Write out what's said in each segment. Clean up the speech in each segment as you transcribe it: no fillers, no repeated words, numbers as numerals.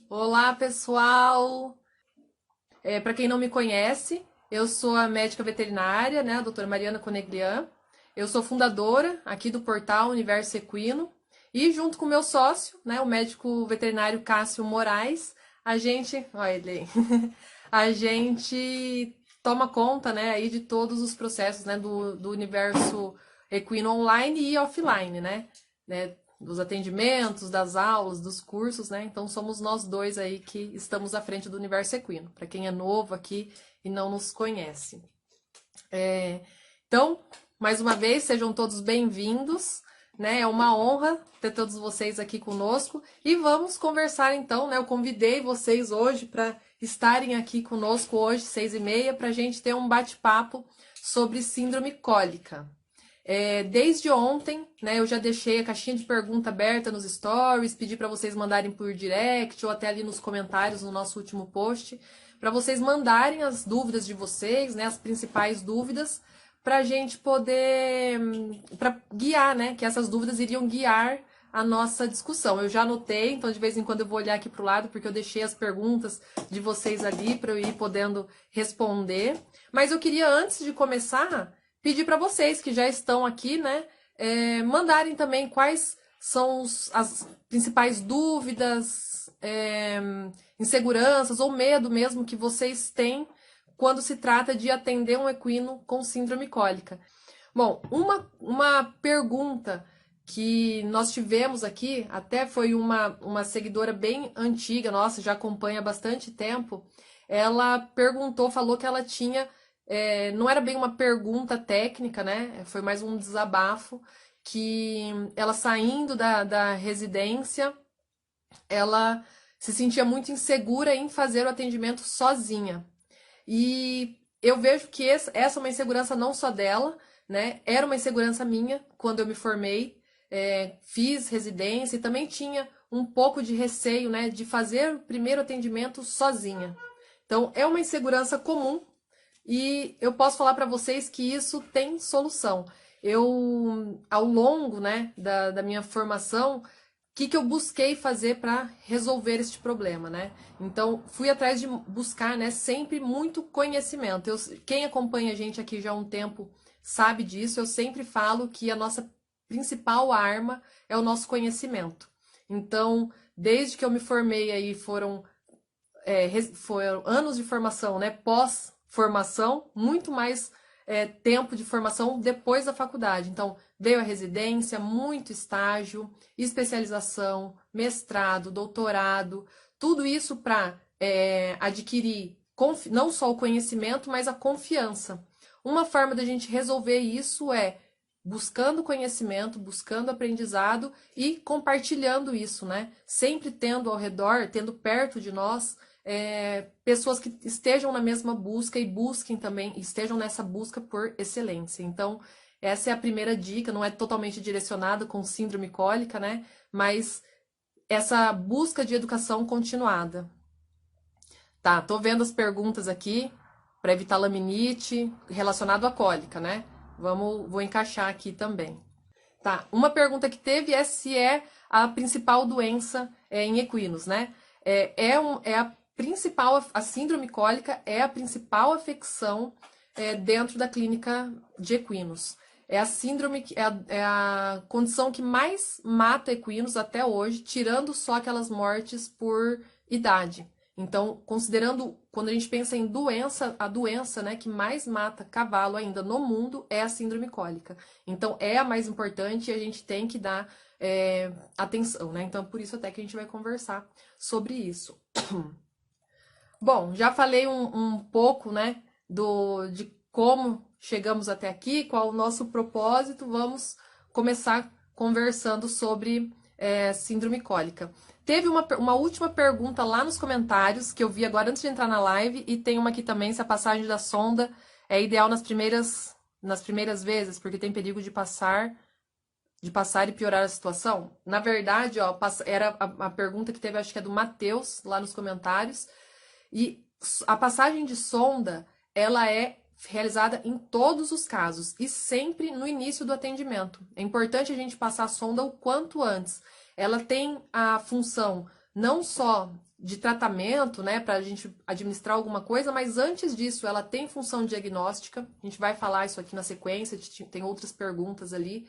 Olá, pessoal! Para quem não me conhece, eu sou a médica veterinária, né, a doutora Mariana Coneglian. Eu sou fundadora aqui do portal Universo Equino e junto com o meu sócio, né, o médico veterinário Cássio Moraes, olha ele aí, a gente toma conta, né, aí de todos os processos, né, do universo equino online e offline, né, dos atendimentos, das aulas, dos cursos, né? Então somos nós dois aí que estamos à frente do universo equino, para quem é novo aqui e não nos conhece. Então, mais uma vez, sejam todos bem-vindos, né? É uma honra ter todos vocês aqui conosco e vamos conversar então, né? Eu convidei vocês hoje para estarem aqui conosco hoje, 6h30, para a gente ter um bate-papo sobre síndrome cólica. Desde ontem, né, eu já deixei a caixinha de pergunta aberta nos stories, pedi para vocês mandarem por direct ou até ali nos comentários no nosso último post, para vocês mandarem as dúvidas de vocês, né, as principais dúvidas, para a gente poder, para guiar, né, que essas dúvidas iriam guiar a nossa discussão. Eu já anotei, então de vez em quando eu vou olhar aqui para o lado, porque eu deixei as perguntas de vocês ali para eu ir podendo responder. Mas eu queria, antes de começar, pedir para vocês que já estão aqui, né, mandarem também quais são as principais dúvidas, inseguranças ou medo mesmo que vocês têm quando se trata de atender um equino com síndrome cólica. Bom, uma pergunta que nós tivemos aqui, até foi uma seguidora bem antiga, nossa, já acompanha há bastante tempo, ela perguntou, falou que ela tinha não era bem uma pergunta técnica, né? Foi mais um desabafo que ela saindo da residência, ela se sentia muito insegura em fazer o atendimento sozinha. E eu vejo que essa é uma insegurança não só dela, né? Era uma insegurança minha quando eu me formei, fiz residência e também tinha um pouco de receio, né, de fazer o primeiro atendimento sozinha. Então, é uma insegurança comum e eu posso falar para vocês que isso tem solução. Eu, ao longo, né, da minha formação, o que eu busquei fazer para resolver este problema, né? Então, fui atrás de buscar, né, sempre muito conhecimento. Quem acompanha a gente aqui já há um tempo sabe disso. Eu sempre falo que a nossa principal arma é o nosso conhecimento. Então, desde que eu me formei aí, foram anos de formação, né? Pós-formação, muito mais tempo de formação depois da faculdade. Então, veio a residência, muito estágio, especialização, mestrado, doutorado, tudo isso para adquirir não só o conhecimento, mas a confiança. Uma forma da gente resolver isso é buscando conhecimento, buscando aprendizado e compartilhando isso, né? Sempre tendo ao redor, tendo perto de nós pessoas que estejam na mesma busca e busquem também, estejam nessa busca por excelência. Então, essa é a primeira dica, não é totalmente direcionada com síndrome cólica, né? Mas essa busca de educação continuada. Tá, tô vendo as perguntas aqui para evitar laminite relacionado à cólica, né? Vou encaixar aqui também. Tá, uma pergunta que teve é se é a principal doença em equinos, né? É a principal, a síndrome cólica é a principal afecção dentro da clínica de equinos. É a síndrome, é a condição que mais mata equinos até hoje, tirando só aquelas mortes por idade. Então, considerando, quando a gente pensa em doença, a doença, né, que mais mata cavalo ainda no mundo é a síndrome cólica. Então, é a mais importante e a gente tem que dar atenção, né? Então, por isso até que a gente vai conversar sobre isso. Bom, já falei um pouco, né, de como chegamos até aqui, qual o nosso propósito. Vamos começar conversando sobre síndrome cólica. Teve uma última pergunta lá nos comentários que eu vi agora antes de entrar na live e tem uma aqui também, se a passagem da sonda é ideal nas primeiras vezes, porque tem perigo de passar e piorar a situação. Na verdade, ó, era a pergunta que teve, acho que é do Matheus, lá nos comentários. E a passagem de sonda, ela é realizada em todos os casos e sempre no início do atendimento. É importante a gente passar a sonda o quanto antes. Ela tem a função não só de tratamento, né, para a gente administrar alguma coisa, mas antes disso ela tem função diagnóstica. A gente vai falar isso aqui na sequência, tem outras perguntas ali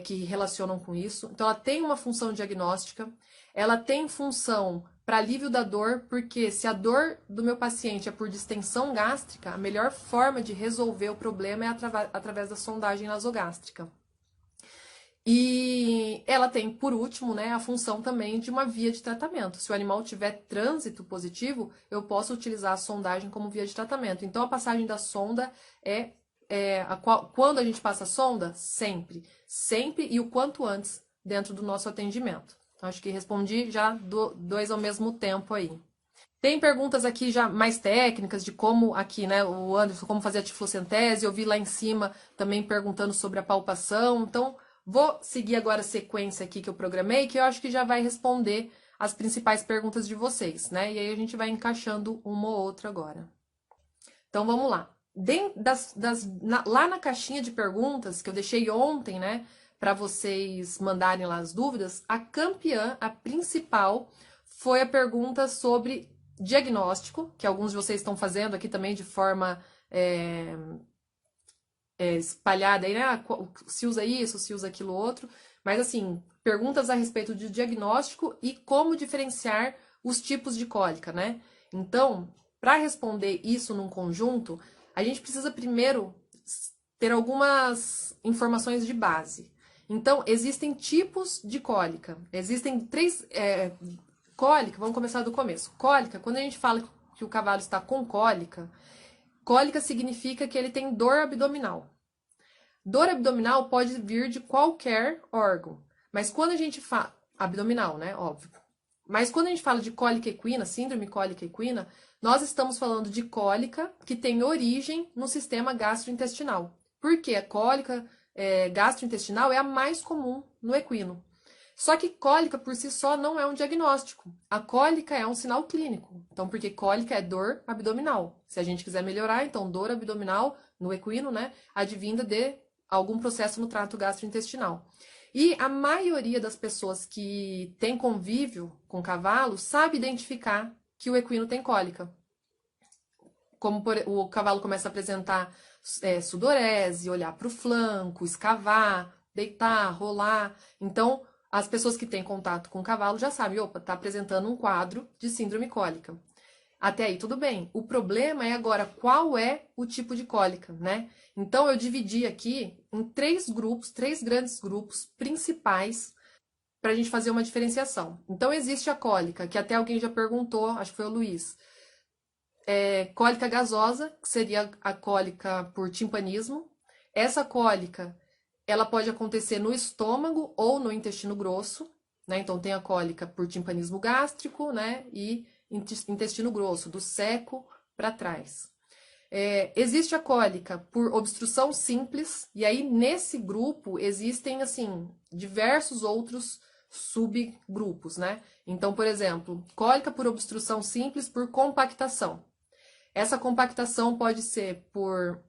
que relacionam com isso. Então, ela tem uma função diagnóstica, ela tem função para alívio da dor, porque se a dor do meu paciente é por distensão gástrica, a melhor forma de resolver o problema é através da sondagem nasogástrica. E ela tem, por último, né, a função também de uma via de tratamento. Se o animal tiver trânsito positivo, eu posso utilizar a sondagem como via de tratamento. Então, a passagem da sonda quando a gente passa a sonda? Sempre. Sempre e o quanto antes dentro do nosso atendimento. Então, acho que respondi já dois ao mesmo tempo aí. Tem perguntas aqui já mais técnicas de como aqui, né, o Anderson, como fazer a tiflocentese. Eu vi lá em cima também perguntando sobre a palpação. Então, vou seguir agora a sequência aqui que eu programei, que eu acho que já vai responder as principais perguntas de vocês, né? E aí a gente vai encaixando uma ou outra agora. Então, vamos lá. Lá na caixinha de perguntas que eu deixei ontem, né, para vocês mandarem lá as dúvidas, a campeã, a principal, foi a pergunta sobre diagnóstico, que alguns de vocês estão fazendo aqui também de forma espalhada aí, né? Se usa isso, se usa aquilo outro. Mas assim, perguntas a respeito de diagnóstico e como diferenciar os tipos de cólica, né? Então, para responder isso num conjunto, a gente precisa primeiro ter algumas informações de base. Então, existem tipos de cólica. Existem três. Cólica, vamos começar do começo. Cólica, quando a gente fala que o cavalo está com cólica, cólica significa que ele tem dor abdominal. Dor abdominal pode vir de qualquer órgão, mas quando a gente fala. Abdominal, né? Óbvio. Mas quando a gente fala de cólica equina, síndrome cólica equina, nós estamos falando de cólica que tem origem no sistema gastrointestinal. Porque a cólica gastrointestinal é a mais comum no equino. Só que cólica por si só não é um diagnóstico. A cólica é um sinal clínico. Então, porque cólica é dor abdominal. Se a gente quiser melhorar, então dor abdominal no equino, né, advinda de algum processo no trato gastrointestinal. E a maioria das pessoas que tem convívio com cavalo sabe identificar que o equino tem cólica. Como o cavalo começa a apresentar sudorese, olhar para o flanco, escavar, deitar, rolar. Então, as pessoas que têm contato com o cavalo já sabem, opa, está apresentando um quadro de síndrome cólica. Até aí tudo bem. O problema é agora qual é o tipo de cólica, né? Então eu dividi aqui em três grandes grupos principais para a gente fazer uma diferenciação. Então existe a cólica, que até alguém já perguntou, acho que foi o Luiz. Cólica gasosa, que seria a cólica por timpanismo. Essa cólica ela pode acontecer no estômago ou no intestino grosso, né? Então tem a cólica por timpanismo gástrico, né? E intestino grosso, do seco para trás. Existe a cólica por obstrução simples, e aí nesse grupo existem, assim, diversos outros subgrupos, né? Então, por exemplo, cólica por obstrução simples por compactação. Essa compactação pode ser por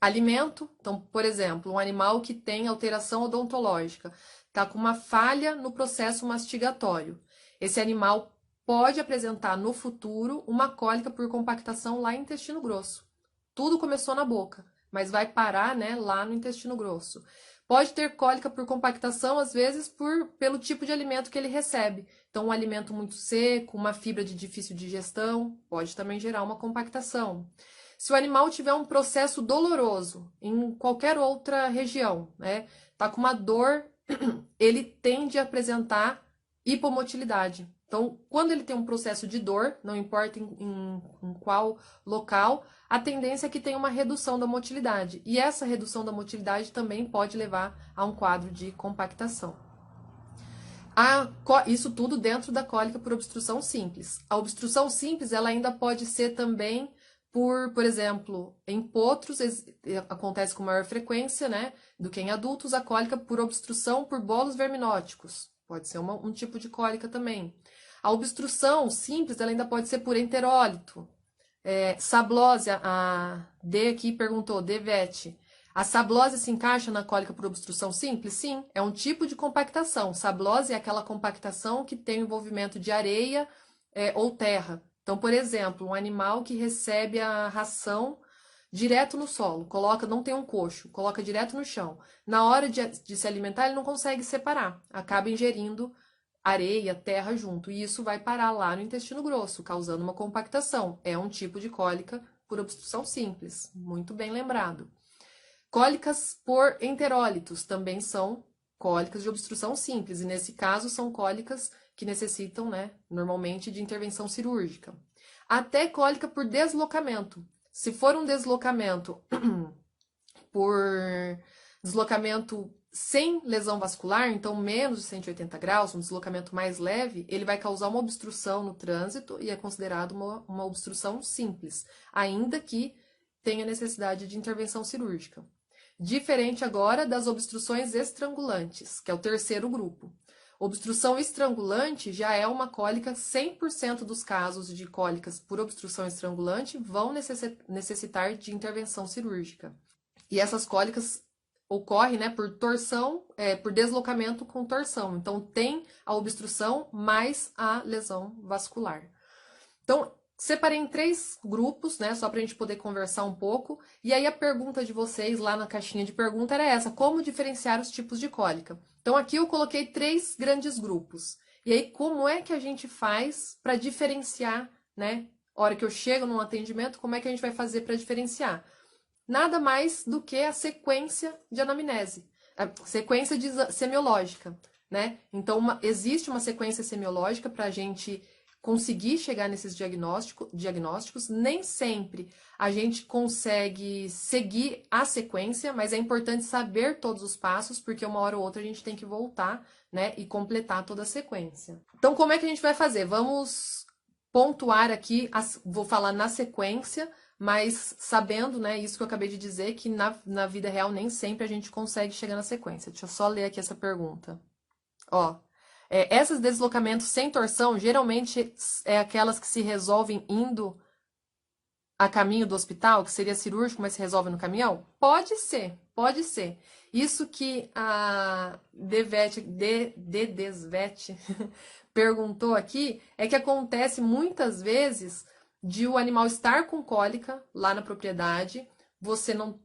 alimento. Então, por exemplo, um animal que tem alteração odontológica, está com uma falha no processo mastigatório. Esse animal pode apresentar no futuro uma cólica por compactação lá no intestino grosso. Tudo começou na boca, mas vai parar, né, lá no intestino grosso. Pode ter cólica por compactação, às vezes, pelo tipo de alimento que ele recebe. Então, um alimento muito seco, uma fibra de difícil digestão, pode também gerar uma compactação. Se o animal tiver um processo doloroso em qualquer outra região, né, tá com uma dor, ele tende a apresentar hipomotilidade. Então, quando ele tem um processo de dor, não importa em qual local, a tendência é que tenha uma redução da motilidade. E essa redução da motilidade também pode levar a um quadro de compactação. Isso tudo dentro da cólica por obstrução simples. A obstrução simples ela ainda pode ser também por exemplo, em potros acontece com maior frequência, né, do que em adultos, a cólica por obstrução por bolos verminóticos. Pode ser um tipo de cólica também. A obstrução simples ela ainda pode ser por enterólito. Sablose, a D aqui perguntou, Devete. A sablose se encaixa na cólica por obstrução simples? Sim, é um tipo de compactação. Sablose é aquela compactação que tem envolvimento de areia ou terra. Então, por exemplo, um animal que recebe a ração direto no solo, coloca, não tem um coxo, coloca direto no chão. Na hora de se alimentar, ele não consegue separar, acaba ingerindo areia, terra junto, e isso vai parar lá no intestino grosso, causando uma compactação. É um tipo de cólica por obstrução simples, muito bem lembrado. Cólicas por enterólitos também são cólicas de obstrução simples, e nesse caso são cólicas que necessitam, né, normalmente de intervenção cirúrgica. Até cólica por deslocamento. Se for um deslocamento por deslocamento sem lesão vascular, então menos de 180 graus, um deslocamento mais leve, ele vai causar uma obstrução no trânsito e é considerado uma obstrução simples, ainda que tenha necessidade de intervenção cirúrgica. Diferente agora das obstruções estrangulantes, que é o terceiro grupo. Obstrução estrangulante já é uma cólica, 100% dos casos de cólicas por obstrução estrangulante vão necessitar de intervenção cirúrgica. E essas cólicas ocorrem, né, por torção, por deslocamento com torção. Então, tem a obstrução mais a lesão vascular. Então, separei em 3 grupos, né, só para a gente poder conversar um pouco. E aí a pergunta de vocês lá na caixinha de pergunta era essa: como diferenciar os tipos de cólica? Então, aqui eu coloquei 3 grandes grupos. E aí, como é que a gente faz para diferenciar, né? A hora que eu chego num atendimento, como é que a gente vai fazer para diferenciar? Nada mais do que a sequência de anamnese, a sequência semiológica, né? Então, existe uma sequência semiológica para a gente conseguir chegar nesses diagnósticos. Nem sempre a gente consegue seguir a sequência, mas é importante saber todos os passos, porque uma hora ou outra a gente tem que voltar, né, e completar toda a sequência. Então, como é que a gente vai fazer? Vamos pontuar aqui, vou falar na sequência, mas sabendo, né, isso que eu acabei de dizer, que na vida real nem sempre a gente consegue chegar na sequência. Deixa eu só ler aqui essa pergunta. Ó, esses deslocamentos sem torção, geralmente é aquelas que se resolvem indo a caminho do hospital, que seria cirúrgico, mas se resolve no caminhão? Pode ser, pode ser. Isso que a Dedesvet perguntou aqui é que acontece muitas vezes de o animal estar com cólica lá na propriedade, você não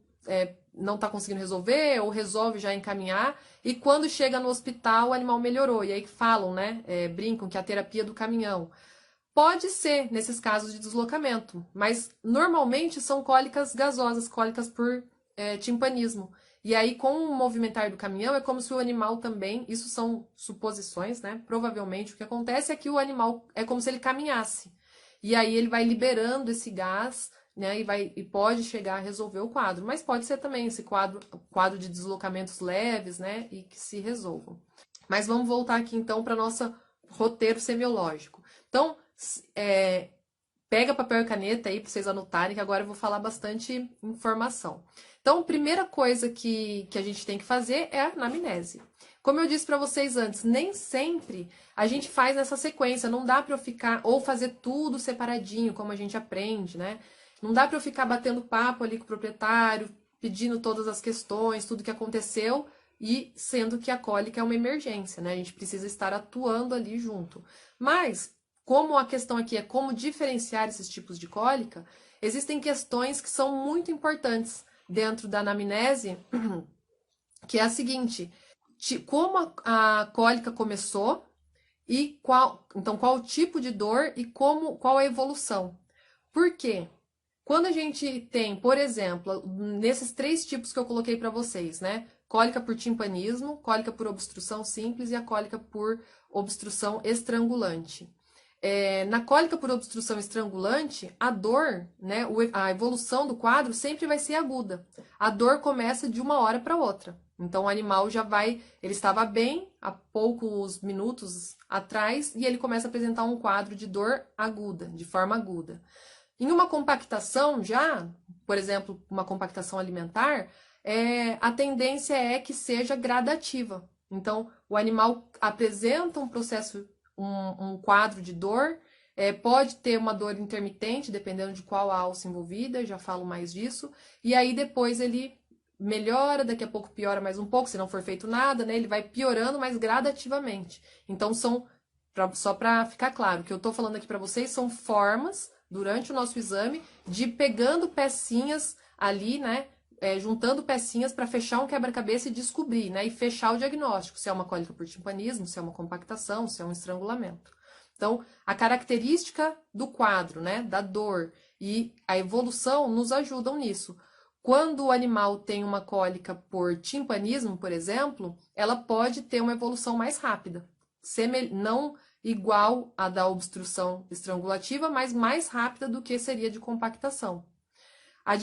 está conseguindo resolver, ou resolve já encaminhar, e quando chega no hospital o animal melhorou. E aí falam, né, brincam que é a terapia do caminhão. Pode ser nesses casos de deslocamento, mas normalmente são cólicas gasosas, cólicas por timpanismo. E aí, com o movimentar do caminhão, é como se o animal também, isso são suposições, né? Provavelmente o que acontece é que o animal é como se ele caminhasse. E aí ele vai liberando esse gás, né? E pode chegar a resolver o quadro. Mas pode ser também esse quadro de deslocamentos leves, né? E que se resolvam. Mas vamos voltar aqui então para nosso roteiro semiológico. Então, pega papel e caneta aí para vocês anotarem, que agora eu vou falar bastante informação. Então, a primeira coisa que a gente tem que fazer é a anamnese. Como eu disse para vocês antes, nem sempre a gente faz nessa sequência. Não dá para eu ficar ou fazer tudo separadinho, como a gente aprende, né? Não dá para eu ficar batendo papo ali com o proprietário, pedindo todas as questões, tudo que aconteceu, e sendo que a cólica é uma emergência, né? A gente precisa estar atuando ali junto. Mas, como a questão aqui é como diferenciar esses tipos de cólica, existem questões que são muito importantes dentro da anamnese, que é a seguinte: como a cólica começou e qual o tipo de dor e qual a evolução. Por quê? Quando a gente tem, por exemplo, nesses 3 tipos que eu coloquei para vocês, né? Cólica por timpanismo, cólica por obstrução simples e a cólica por obstrução estrangulante. Na cólica por obstrução estrangulante, a dor, né, a evolução do quadro sempre vai ser aguda. A dor começa de uma hora para outra. Então, o animal ele estava bem há poucos minutos atrás e ele começa a apresentar um quadro de dor aguda, de forma aguda. Em uma compactação já, por exemplo, uma compactação alimentar, a tendência é que seja gradativa. Então, o animal apresenta um processo, um quadro de dor, pode ter uma dor intermitente, dependendo de qual a alça envolvida, já falo mais disso, e aí depois ele melhora, daqui a pouco piora mais um pouco, se não for feito nada, né? Ele vai piorando, mas gradativamente. Então, só para ficar claro, o que eu estou falando aqui para vocês são formas, durante o nosso exame, de pegando pecinhas ali, né? Juntando pecinhas para fechar um quebra-cabeça e descobrir, né? E fechar o diagnóstico, se é uma cólica por timpanismo, se é uma compactação, se é um estrangulamento. Então, a característica do quadro, né? Da dor e a evolução nos ajudam nisso. Quando o animal tem uma cólica por timpanismo, por exemplo, ela pode ter uma evolução mais rápida. Não igual à da obstrução estrangulativa, mas mais rápida do que seria de compactação. A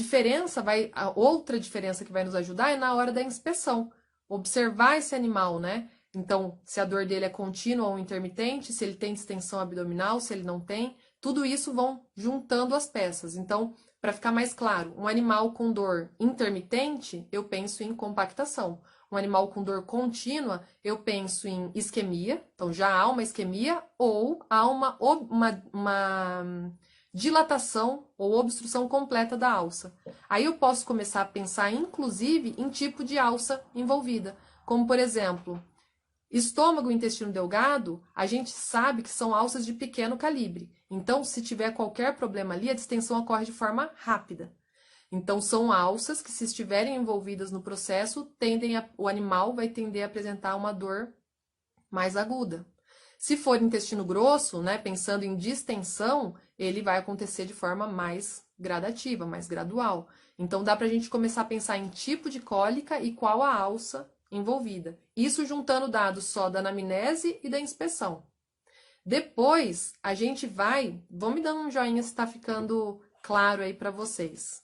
outra diferença que vai nos ajudar é na hora da inspeção. Observar esse animal, né? Então, se a dor dele é contínua ou intermitente, se ele tem distensão abdominal, se ele não tem, tudo isso vão juntando as peças. Então, para ficar mais claro, um animal com dor intermitente, eu penso em compactação. Um animal com dor contínua, eu penso em isquemia. Então, já há uma isquemia ou há uma dilatação ou obstrução completa da alça. Aí eu posso começar a pensar, inclusive, em tipo de alça envolvida. Como, por exemplo, estômago e intestino delgado, a gente sabe que são alças de pequeno calibre. Então, se tiver qualquer problema ali, a distensão ocorre de forma rápida. Então, são alças que, se estiverem envolvidas no processo, o animal vai tender a apresentar uma dor mais aguda. Se for intestino grosso, né, pensando em distensão, ele vai acontecer de forma mais gradativa, mais gradual. Então, dá para a gente começar a pensar em tipo de cólica e qual a alça envolvida. Isso juntando dados só da anamnese e da inspeção. Depois, a gente vão me dando um joinha se está ficando claro aí para vocês.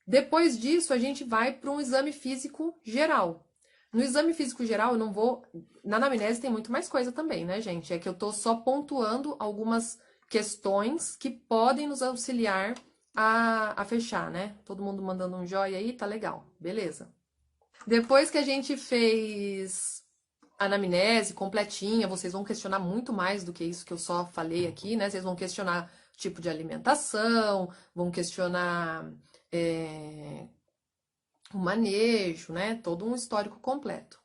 Depois disso, a gente vai para um exame físico geral. No exame físico geral, eu não vou... Na anamnese tem muito mais coisa também, né, gente? É que eu tô só pontuando algumas questões que podem nos auxiliar a fechar, né? Todo mundo mandando um joia aí, tá legal. Beleza. Depois que a gente fez a anamnese completinha, vocês vão questionar muito mais do que isso que eu só falei aqui, né? Vocês vão questionar tipo de alimentação, vão questionar o manejo, né? Todo um histórico completo.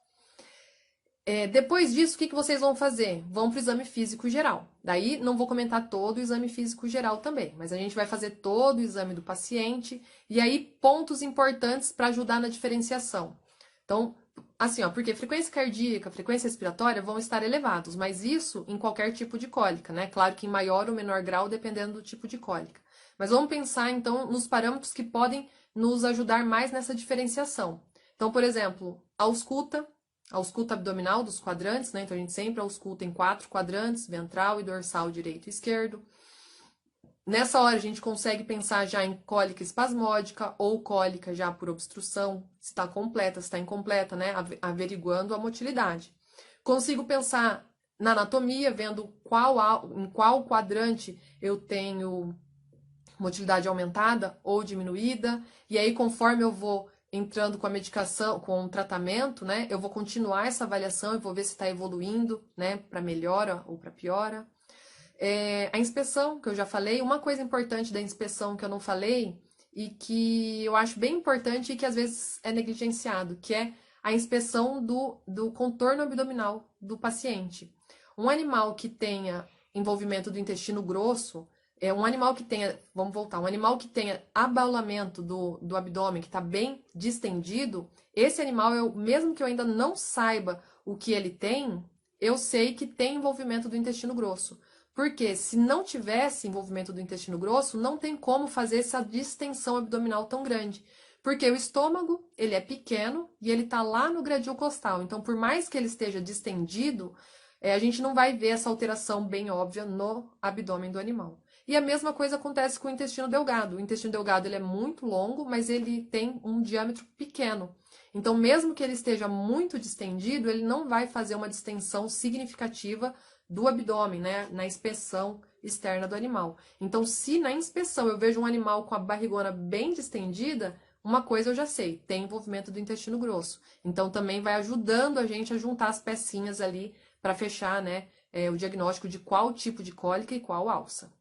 Depois disso, o que vocês vão fazer? Vão para o exame físico geral. Daí, não vou comentar todo o exame físico geral também, mas a gente vai fazer todo o exame do paciente e aí pontos importantes para ajudar na diferenciação. Então, assim, ó, porque frequência cardíaca, frequência respiratória vão estar elevados, mas isso em qualquer tipo de cólica, né? Claro que em maior ou menor grau, dependendo do tipo de cólica. Mas vamos pensar, então, nos parâmetros que podem nos ajudar mais nessa diferenciação. Então, por exemplo, a ausculta abdominal dos quadrantes, né? Então, a gente sempre ausculta em 4 quadrantes, ventral e dorsal direito e esquerdo. Nessa hora, a gente consegue pensar já em cólica espasmódica ou cólica já por obstrução, se está completa, se está incompleta, né? Averiguando a motilidade. Consigo pensar na anatomia, vendo em qual quadrante eu tenho motilidade aumentada ou diminuída, e aí, conforme eu vou entrando com a medicação, com o tratamento, né, eu vou continuar essa avaliação e vou ver se está evoluindo, né, para melhora ou para piora. A inspeção, que eu já falei, uma coisa importante da inspeção que eu não falei e que eu acho bem importante e que às vezes é negligenciado, que é a inspeção do contorno abdominal do paciente. Um animal que tenha envolvimento do intestino grosso, um animal que tenha, vamos voltar, um animal que tenha abaulamento do abdômen, que está bem distendido, esse animal, mesmo que eu ainda não saiba o que ele tem, eu sei que tem envolvimento do intestino grosso. Porque se não tivesse envolvimento do intestino grosso, não tem como fazer essa distensão abdominal tão grande. Porque o estômago, ele é pequeno e ele está lá no gradil costal. Então, por mais que ele esteja distendido, a gente não vai ver essa alteração bem óbvia no abdômen do animal. E a mesma coisa acontece com o intestino delgado. O intestino delgado ele é muito longo, mas ele tem um diâmetro pequeno. Então, mesmo que ele esteja muito distendido, ele não vai fazer uma distensão significativa do abdômen, né, na inspeção externa do animal. Então, se na inspeção eu vejo um animal com a barrigona bem distendida, uma coisa eu já sei, tem envolvimento do intestino grosso. Então, também vai ajudando a gente a juntar as pecinhas ali para fechar, né, o diagnóstico de qual tipo de cólica e qual alça.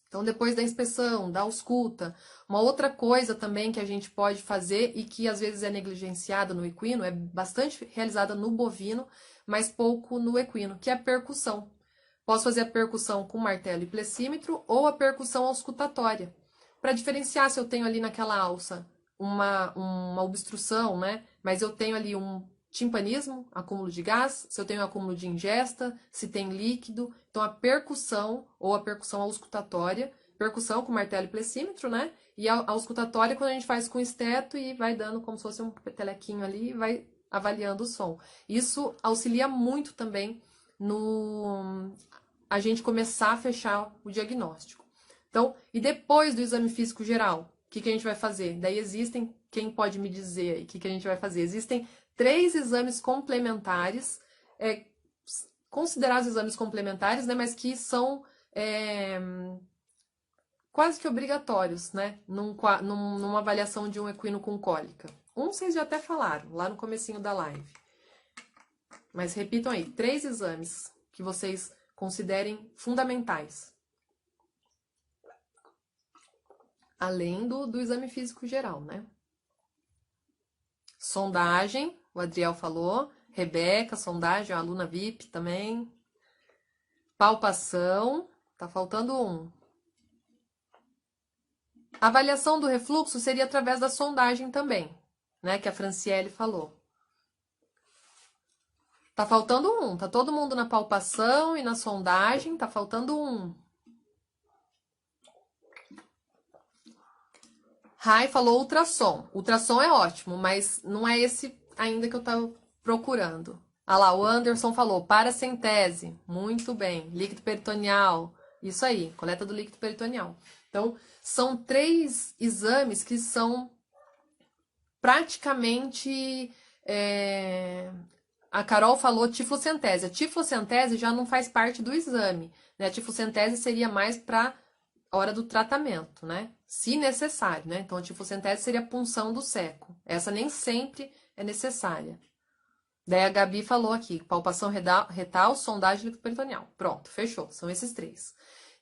Então, depois da inspeção, da ausculta, uma outra coisa também que a gente pode fazer e que às vezes é negligenciada no equino, é bastante realizada no bovino, mas pouco no equino, que é a percussão. Posso fazer a percussão com martelo e plessímetro ou a percussão auscultatória, para diferenciar se eu tenho ali naquela alça uma obstrução, né? Mas eu tenho ali um timpanismo, acúmulo de gás, se eu tenho acúmulo de ingesta, se tem líquido. Então, a percussão ou a percussão auscultatória, percussão com martelo e plessímetro, né? E a auscultatória quando a gente faz com esteto e vai dando como se fosse um petelequinho ali e vai avaliando o som. Isso auxilia muito também no a gente começar a fechar o diagnóstico. Então, e depois do exame físico geral, o que a gente vai fazer? Daí existem, quem pode me dizer aí, o que a gente vai fazer? Existem 3 exames complementares, considerados exames complementares, né, mas que são quase que obrigatórios, né, numa avaliação de um equino com cólica. Vocês já até falaram, lá no comecinho da live. Mas repitam aí, 3 exames que vocês considerem fundamentais. Além do exame físico geral, né? Sondagem, o Adriel falou. Rebeca, sondagem, a aluna VIP também. Palpação, tá faltando um. Avaliação do refluxo seria através da sondagem também, né? Que a Franciele falou. Tá faltando um, tá todo mundo na palpação e na sondagem, tá faltando um. Rai falou ultrassom. Ultrassom é ótimo, mas não é esse ainda que eu tava procurando. Ah lá, o Anderson falou paracentese. Muito bem. Líquido peritoneal. Isso aí, coleta do líquido peritoneal. Então, são 3 exames que são praticamente... A Carol falou tiflocentese. A tiflocentese já não faz parte do exame, né? A tiflocentese seria mais para a hora do tratamento, né? Se necessário, né? Então, a tiflocentese seria a punção do seco. Essa nem sempre é necessária. Daí a Gabi falou aqui, palpação retal, sondagem líquido-peritoneal. Pronto, fechou. São esses 3.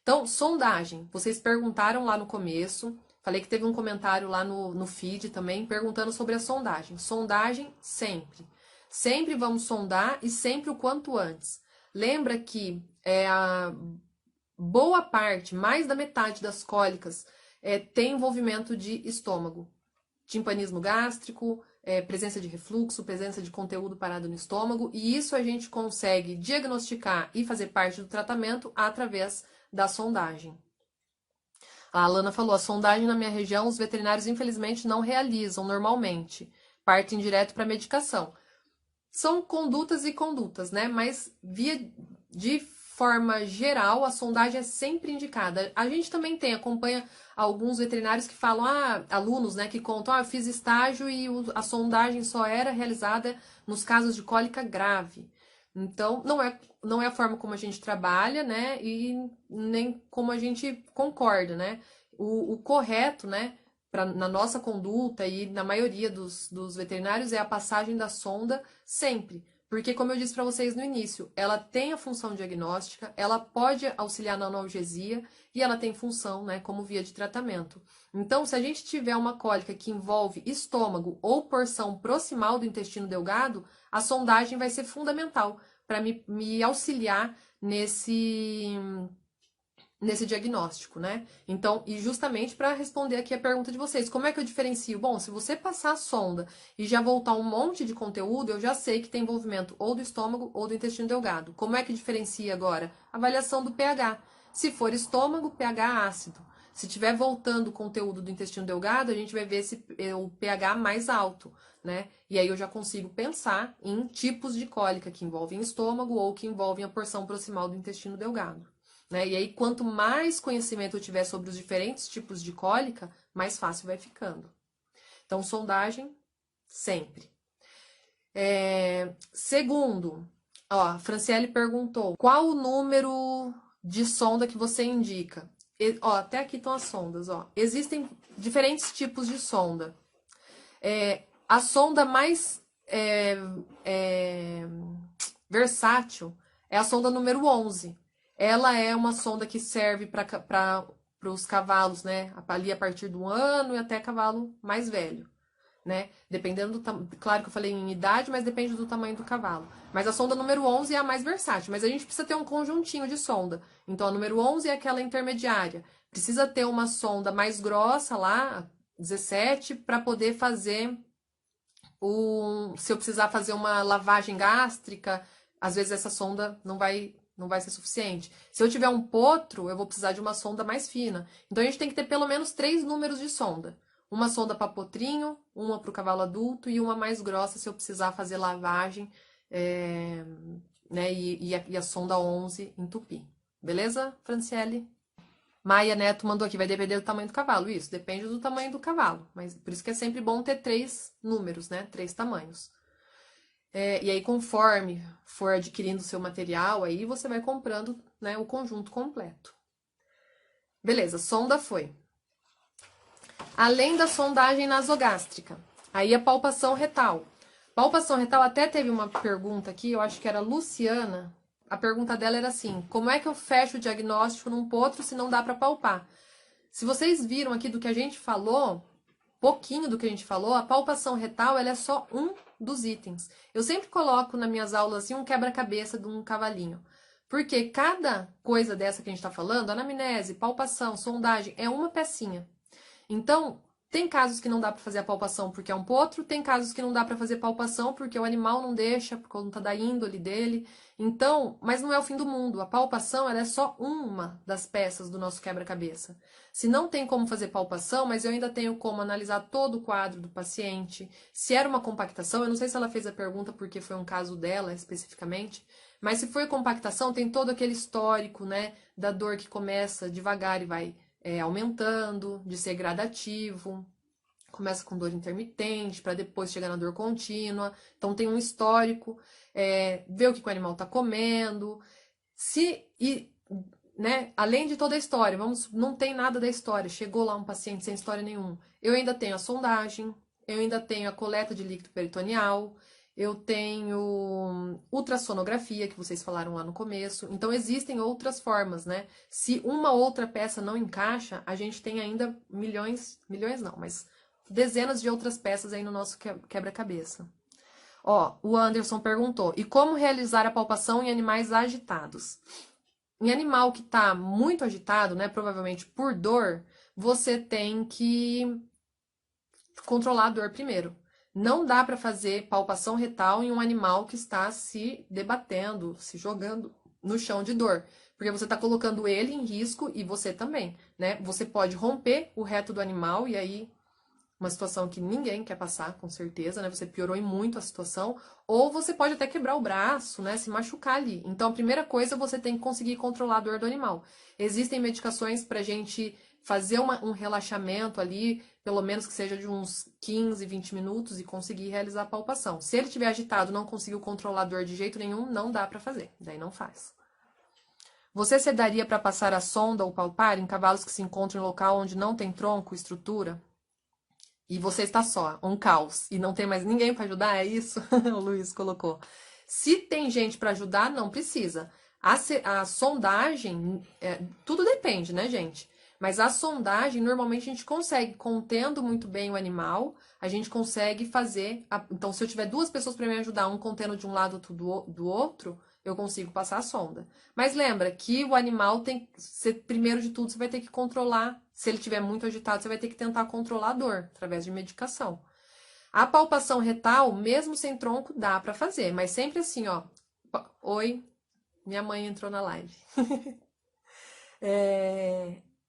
Então, sondagem. Vocês perguntaram lá no começo. Falei que teve um comentário lá no feed também, perguntando sobre a sondagem. Sondagem, sempre. Sempre vamos sondar e sempre o quanto antes. Lembra que a boa parte, mais da metade das cólicas tem envolvimento de estômago. Timpanismo gástrico, presença de refluxo, presença de conteúdo parado no estômago, e isso a gente consegue diagnosticar e fazer parte do tratamento através da sondagem. A Alana falou, a sondagem na minha região, os veterinários infelizmente não realizam normalmente, partem direto para medicação. São condutas e condutas, né? Mas de forma geral, a sondagem é sempre indicada. A gente também acompanha alguns veterinários que falam, alunos, né, que contam, eu fiz estágio e a sondagem só era realizada nos casos de cólica grave. Então, não é a forma como a gente trabalha, né, e nem como a gente concorda, né. O correto, né, na nossa conduta e na maioria dos veterinários é a passagem da sonda sempre. Porque, como eu disse para vocês no início, ela tem a função diagnóstica, ela pode auxiliar na analgesia e ela tem função, né, como via de tratamento. Então, se a gente tiver uma cólica que envolve estômago ou porção proximal do intestino delgado, a sondagem vai ser fundamental para me auxiliar nesse diagnóstico, né? Então, e justamente para responder aqui a pergunta de vocês, como é que eu diferencio? Bom, se você passar a sonda e já voltar um monte de conteúdo, eu já sei que tem envolvimento ou do estômago ou do intestino delgado. Como é que diferencia agora? Avaliação do pH. Se for estômago, pH ácido. Se tiver voltando o conteúdo do intestino delgado, a gente vai ver o pH mais alto, né? E aí eu já consigo pensar em tipos de cólica que envolvem estômago ou que envolvem a porção proximal do intestino delgado. Né? E aí, quanto mais conhecimento eu tiver sobre os diferentes tipos de cólica, mais fácil vai ficando. Então, sondagem, sempre. Segundo, a Franciele perguntou, qual o número de sonda que você indica? Até aqui estão as sondas. Existem diferentes tipos de sonda. A sonda mais versátil é a sonda número 11. Ela é uma sonda que serve para os cavalos, né? Ali a partir do ano e até cavalo mais velho, né? Dependendo do tamanho. Claro que eu falei em idade, mas depende do tamanho do cavalo. Mas a sonda número 11 é a mais versátil. Mas a gente precisa ter um conjuntinho de sonda. Então a número 11 é aquela intermediária. Precisa ter uma sonda mais grossa lá, 17, para poder fazer se eu precisar fazer uma lavagem gástrica, às vezes essa sonda não vai ser suficiente. Se eu tiver um potro, eu vou precisar de uma sonda mais fina. Então a gente tem que ter pelo menos 3 números de sonda. Uma sonda para potrinho, uma para o cavalo adulto e uma mais grossa se eu precisar fazer lavagem, né, e a sonda 11 entupir. Beleza, Franciele? Maia Neto mandou aqui, vai depender do tamanho do cavalo. Isso, depende do tamanho do cavalo. Mas por isso que é sempre bom ter 3 números, né? 3 tamanhos. E aí, conforme for adquirindo o seu material, aí você vai comprando, né, o conjunto completo. Beleza, sonda foi. Além da sondagem nasogástrica, aí a palpação retal. Palpação retal, até teve uma pergunta aqui, eu acho que era a Luciana. A pergunta dela era assim: como é que eu fecho o diagnóstico num potro se não dá para palpar? Se vocês viram aqui do que a gente falou, pouquinho do que a gente falou, a palpação retal ela é só um dos itens. Eu sempre coloco nas minhas aulas assim um quebra-cabeça de um cavalinho. Porque cada coisa dessa que a gente está falando, anamnese, palpação, sondagem, é uma pecinha. Então, tem casos que não dá para fazer a palpação porque é um potro, tem casos que não dá para fazer palpação porque o animal não deixa, por conta da índole dele. Então, mas não é o fim do mundo. A palpação ela é só uma das peças do nosso quebra-cabeça. Se não tem como fazer palpação, mas eu ainda tenho como analisar todo o quadro do paciente. Se era uma compactação, eu não sei se ela fez a pergunta porque foi um caso dela especificamente, mas se foi compactação, tem todo aquele histórico, né, da dor que começa devagar e vai aumentando, de ser gradativo, começa com dor intermitente, para depois chegar na dor contínua. Então tem um histórico, ver o que o animal está comendo. Né, além de toda a história, não tem nada da história, chegou lá um paciente sem história nenhuma. Eu ainda tenho a sondagem, eu ainda tenho a coleta de líquido peritoneal, eu tenho ultrassonografia, que vocês falaram lá no começo. Então, existem outras formas, né? Se uma outra peça não encaixa, a gente tem ainda milhões não, mas dezenas de outras peças aí no nosso quebra-cabeça. Ó, o Anderson perguntou, e como realizar a palpação em animais agitados? Em animal que está muito agitado, né, provavelmente por dor, você tem que controlar a dor primeiro. Não dá para fazer palpação retal em um animal que está se debatendo, se jogando no chão de dor, porque você está colocando ele em risco e você também, né? Você pode romper o reto do animal e aí uma situação que ninguém quer passar, com certeza, né? Você piorou em muito a situação, ou você pode até quebrar o braço, né? Se machucar ali. Então, a primeira coisa, você tem que conseguir controlar a dor do animal. Existem medicações pra gente fazer um relaxamento ali, pelo menos que seja de uns 15, 20 minutos e conseguir realizar a palpação. Se ele estiver agitado, não conseguiu controlar a dor de jeito nenhum, não dá pra fazer. Daí não faz. Você sedaria para passar a sonda ou palpar em cavalos que se encontram em local onde não tem tronco, estrutura? E você está só, um caos, e não tem mais ninguém para ajudar, é isso? O Luiz colocou. Se tem gente para ajudar, não precisa. A sondagem, tudo depende, né, gente? Mas a sondagem, normalmente a gente consegue, contendo muito bem o animal, a gente consegue fazer. Então, se eu tiver 2 pessoas para me ajudar, um contendo de um lado, outro do outro, eu consigo passar a sonda. Mas lembra que o animal tem que ser, primeiro de tudo, você vai ter que controlar. Se ele estiver muito agitado, você vai ter que tentar controlar a dor através de medicação. A palpação retal, mesmo sem tronco, dá para fazer, mas sempre assim, ó. Oi, minha mãe entrou na live.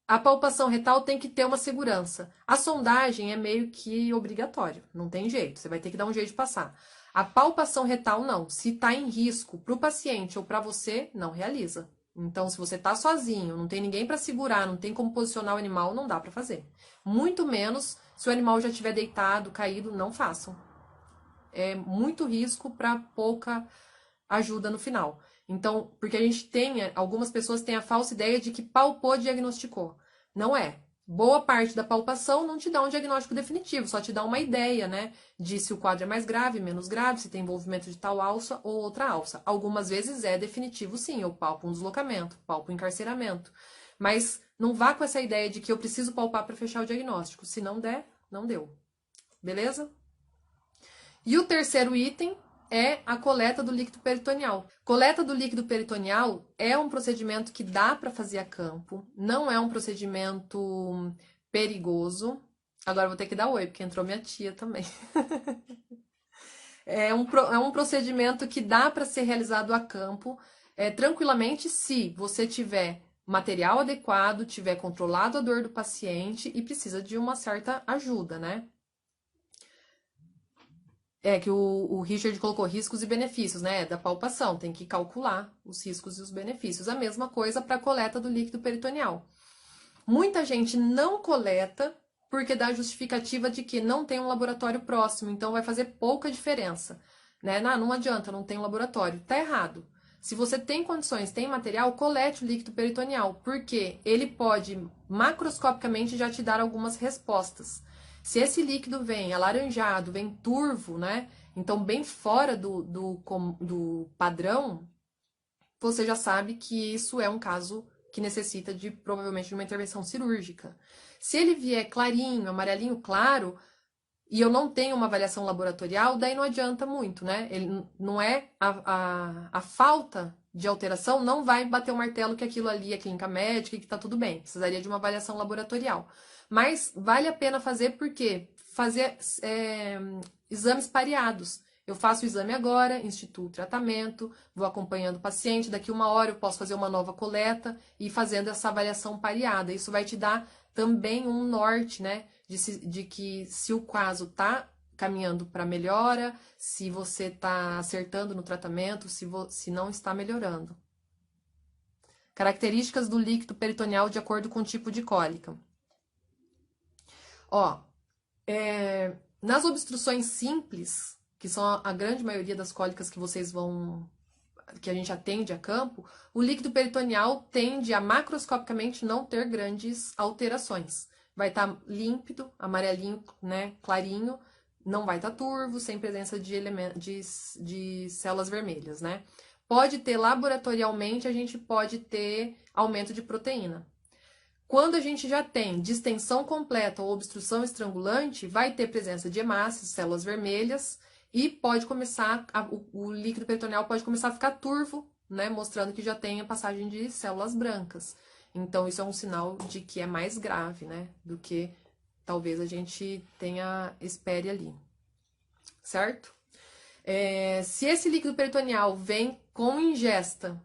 A palpação retal tem que ter uma segurança. A sondagem é meio que obrigatório, não tem jeito, você vai ter que dar um jeito de passar. A palpação retal não. Se está em risco para o paciente ou para você, não realiza. Então, se você está sozinho, não tem ninguém para segurar, não tem como posicionar o animal, não dá para fazer. Muito menos se o animal já estiver deitado, caído, não façam. É muito risco para pouca ajuda no final. Então, porque a gente tem, algumas pessoas têm a falsa ideia de que palpou, diagnosticou. Não é. Boa parte da palpação não te dá um diagnóstico definitivo, só te dá uma ideia, né? De se o quadro é mais grave, menos grave, se tem envolvimento de tal alça ou outra alça. Algumas vezes é definitivo, sim. Eu palpo um deslocamento, palpo um encarceramento. Mas Não vá com essa ideia de que eu preciso palpar para fechar o diagnóstico. Se não der, não deu. Beleza? E o terceiro item é a coleta do líquido peritoneal. Coleta do líquido peritoneal é um procedimento que dá para fazer a campo, não é um procedimento perigoso. Agora eu vou ter que dar oi, porque entrou minha tia também. É um procedimento que dá para ser realizado a campo, tranquilamente, se você tiver material adequado, tiver controlado a dor do paciente e precisa de uma certa ajuda, né? É que o Richard colocou riscos e benefícios, né? Da palpação, tem que calcular os riscos e os benefícios. A mesma coisa para a coleta do líquido peritoneal. Muita gente não coleta porque dá justificativa de que não tem um laboratório próximo, então vai fazer pouca diferença, né? Não adianta, não tem um laboratório. Tá errado. Se você tem condições, tem material, colete o líquido peritoneal, porque ele pode macroscopicamente já te dar algumas respostas. Se esse líquido vem alaranjado, vem turvo, né? Então, bem fora do padrão, você já sabe que isso é um caso que necessita provavelmente de uma intervenção cirúrgica. Se ele vier clarinho, amarelinho claro, e eu não tenho uma avaliação laboratorial, daí não adianta muito, né? Ele não é a falta de alteração não vai bater o martelo que aquilo ali é clínica médica e que tá tudo bem. Precisaria de uma avaliação laboratorial. Mas vale a pena fazer porque fazer exames pareados. Eu faço o exame agora, instituo o tratamento, vou acompanhando o paciente, daqui 1 hora eu posso fazer uma nova coleta e fazendo essa avaliação pareada. Isso vai te dar também um norte, né? De que se o caso está caminhando para melhora, se você está acertando no tratamento, se não está melhorando. Características do líquido peritoneal de acordo com o tipo de cólica. Ó, nas obstruções simples, que são a grande maioria das cólicas que a gente atende a campo, o líquido peritoneal tende a macroscopicamente não ter grandes alterações. Vai estar límpido, amarelinho, né, clarinho, não vai estar turvo, sem presença de células vermelhas, né? Pode ter laboratorialmente, a gente pode ter aumento de proteína. Quando a gente já tem distensão completa ou obstrução estrangulante, vai ter presença de hemácias, células vermelhas, e pode começar, o líquido peritoneal pode começar a ficar turvo, né? Mostrando que já tem a passagem de células brancas. Então, isso é um sinal de que é mais grave, né? Do que talvez a gente espere ali. Certo? Se esse líquido peritoneal vem com ingesta,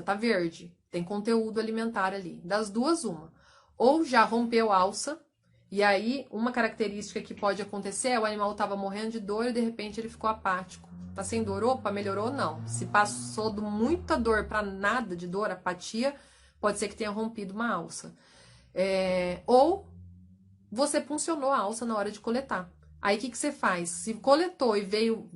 tá verde, tem conteúdo alimentar ali. Das duas, uma. Ou já rompeu alça, e aí uma característica que pode acontecer é o animal estava morrendo de dor e de repente ele ficou apático. Tá sem dor? Opa, melhorou? Não. Se passou de muita dor para nada de dor, apatia, pode ser que tenha rompido uma alça. Ou você puncionou a alça na hora de coletar. Aí o que você faz? Se coletou e veio